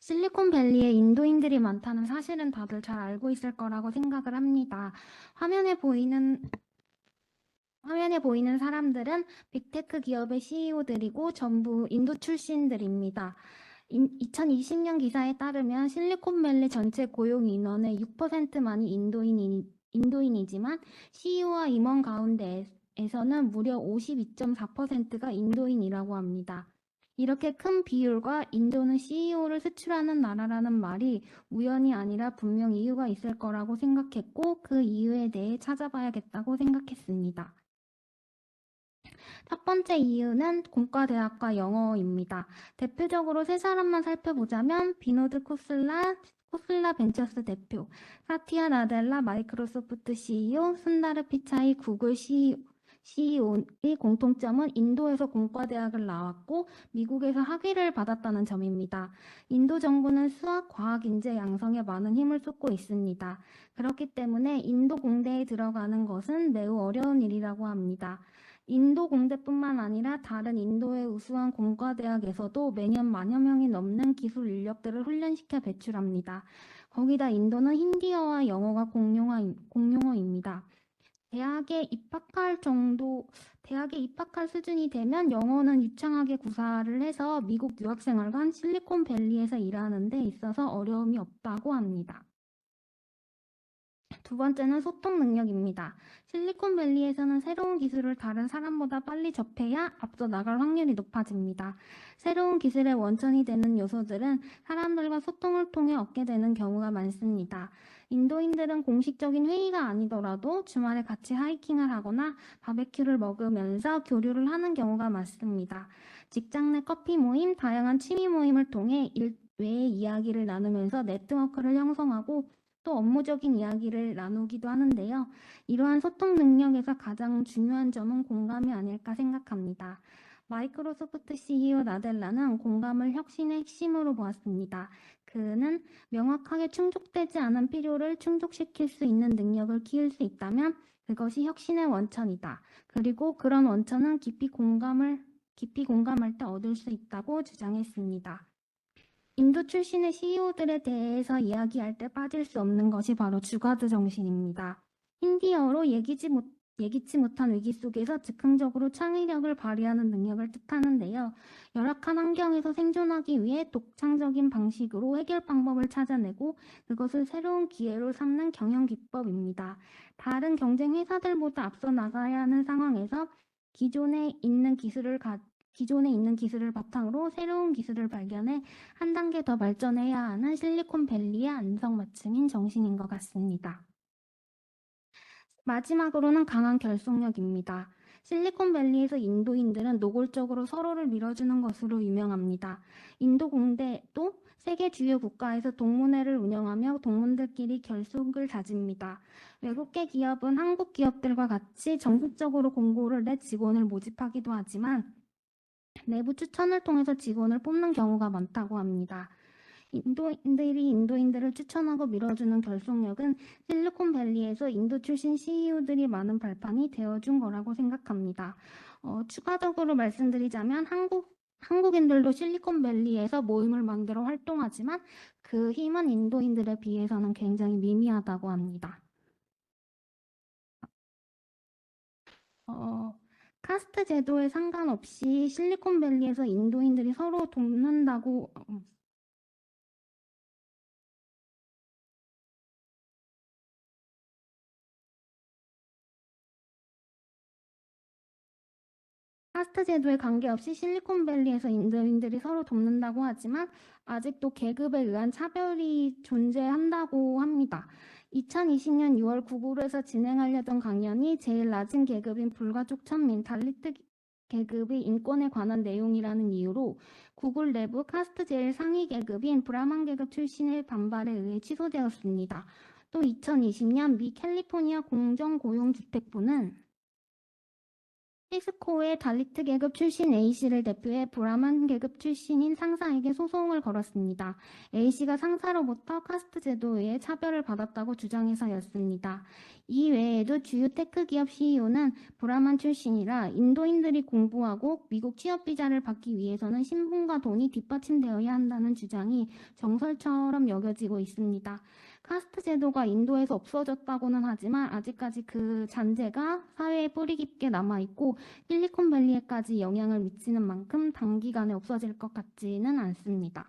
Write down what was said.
실리콘밸리에 인도인들이 많다는 사실은 다들 잘 알고 있을 거라고 생각을 합니다. 화면에 보이는 사람들은 빅테크 기업의 CEO들이고 전부 인도 출신들입니다. 2020년 기사에 따르면 실리콘밸리 전체 고용 인원의 6%만이 인도인이지만 CEO와 임원 가운데에서는 무려 52.4%가 인도인이라고 합니다. 이렇게 큰 비율과 인도는 CEO를 수출하는 나라라는 말이 우연이 아니라 분명 이유가 있을 거라고 생각했고 그 이유에 대해 찾아봐야겠다고 생각했습니다. 첫 번째 이유는 공과대학과 영어입니다. 대표적으로 세 사람만 살펴보자면 비노드 코슬라 벤처스 대표, 사티아 나델라 마이크로소프트 CEO, 순다르 피차이 구글 CEO의 공통점은 인도에서 공과대학을 나왔고 미국에서 학위를 받았다는 점입니다. 인도 정부는 수학, 과학, 인재 양성에 많은 힘을 쏟고 있습니다. 그렇기 때문에 인도 공대에 들어가는 것은 매우 어려운 일이라고 합니다. 인도 공대뿐만 아니라 다른 인도의 우수한 공과대학에서도 매년 만여 명이 넘는 기술 인력들을 훈련시켜 배출합니다. 거기다 인도는 힌디어와 영어가 공용어입니다. 대학에 입학할 수준이 되면 영어는 유창하게 구사를 해서 미국 유학생활과 실리콘밸리에서 일하는 데 있어서 어려움이 없다고 합니다. 두 번째는 소통 능력입니다. 실리콘밸리에서는 새로운 기술을 다른 사람보다 빨리 접해야 앞서 나갈 확률이 높아집니다. 새로운 기술의 원천이 되는 요소들은 사람들과 소통을 통해 얻게 되는 경우가 많습니다. 인도인들은 공식적인 회의가 아니더라도 주말에 같이 하이킹을 하거나 바베큐를 먹으면서 교류를 하는 경우가 많습니다. 직장 내 커피 모임, 다양한 취미 모임을 통해 일 외의 이야기를 나누면서 네트워크를 형성하고 또 업무적인 이야기를 나누기도 하는데요. 이러한 소통 능력에서 가장 중요한 점은 공감이 아닐까 생각합니다. 마이크로소프트 CEO 나델라는 공감을 혁신의 핵심으로 보았습니다. 그는 명확하게 충족되지 않은 필요를 충족시킬 수 있는 능력을 키울 수 있다면 그것이 혁신의 원천이다. 그리고 그런 원천은 깊이 공감할 때 얻을 수 있다고 주장했습니다. 인도 출신의 CEO들에 대해서 이야기할 때 빠질 수 없는 것이 바로 주가드 정신입니다. 힌디어로 예기치 못한 위기 속에서 즉흥적으로 창의력을 발휘하는 능력을 뜻하는데요. 열악한 환경에서 생존하기 위해 독창적인 방식으로 해결 방법을 찾아내고 그것을 새로운 기회로 삼는 경영 기법입니다. 다른 경쟁 회사들보다 앞서 나가야 하는 상황에서 기존에 있는 기술을 바탕으로 새로운 기술을 발견해 한 단계 더 발전해야 하는 실리콘밸리의 안성맞춤인 정신인 것 같습니다. 마지막으로는 강한 결속력입니다. 실리콘밸리에서 인도인들은 노골적으로 서로를 밀어주는 것으로 유명합니다. 인도 공대도 세계 주요 국가에서 동문회를 운영하며 동문들끼리 결속을 다집니다. 외국계 기업은 한국 기업들과 같이 전국적으로 공고를 내 직원을 모집하기도 하지만 내부 추천을 통해서 직원을 뽑는 경우가 많다고 합니다. 인도인들이 인도인들을 추천하고 밀어주는 결속력은 실리콘밸리에서 인도 출신 CEO들이 많은 발판이 되어준 거라고 생각합니다. 추가적으로 말씀드리자면 한국인들도 실리콘밸리에서 모임을 만들어 활동하지만 그 힘은 인도인들에 비해서는 굉장히 미미하다고 합니다. 카스트 제도에 상관없이 실리콘밸리에서 인도인들이 서로 돕는다고 카스트 제도에 관계없이 실리콘밸리에서 인도인들이 서로 돕는다고 하지만 아직도 계급에 의한 차별이 존재한다고 합니다. 2020년 6월 구글에서 진행하려던 강연이 제일 낮은 계급인 불가족 천민 달리트 계급의 인권에 관한 내용이라는 이유로 구글 내부 카스트 제일 상위 계급인 브라만 계급 출신의 반발에 의해 취소되었습니다. 또 2020년 미 캘리포니아 공정고용주택부는 시스코의 달리트 계급 출신 A씨를 대표해 브라만 계급 출신인 상사에게 소송을 걸었습니다. A씨가 상사로부터 카스트 제도에 차별을 받았다고 주장해서였습니다. 이 외에도 주요 테크 기업 CEO는 브라만 출신이라 인도인들이 공부하고 미국 취업 비자를 받기 위해서는 신분과 돈이 뒷받침되어야 한다는 주장이 정설처럼 여겨지고 있습니다. 카스트 제도가 인도에서 없어졌다고는 하지만 아직까지 그 잔재가 사회에 뿌리 깊게 남아있고 실리콘밸리에까지 영향을 미치는 만큼 단기간에 없어질 것 같지는 않습니다.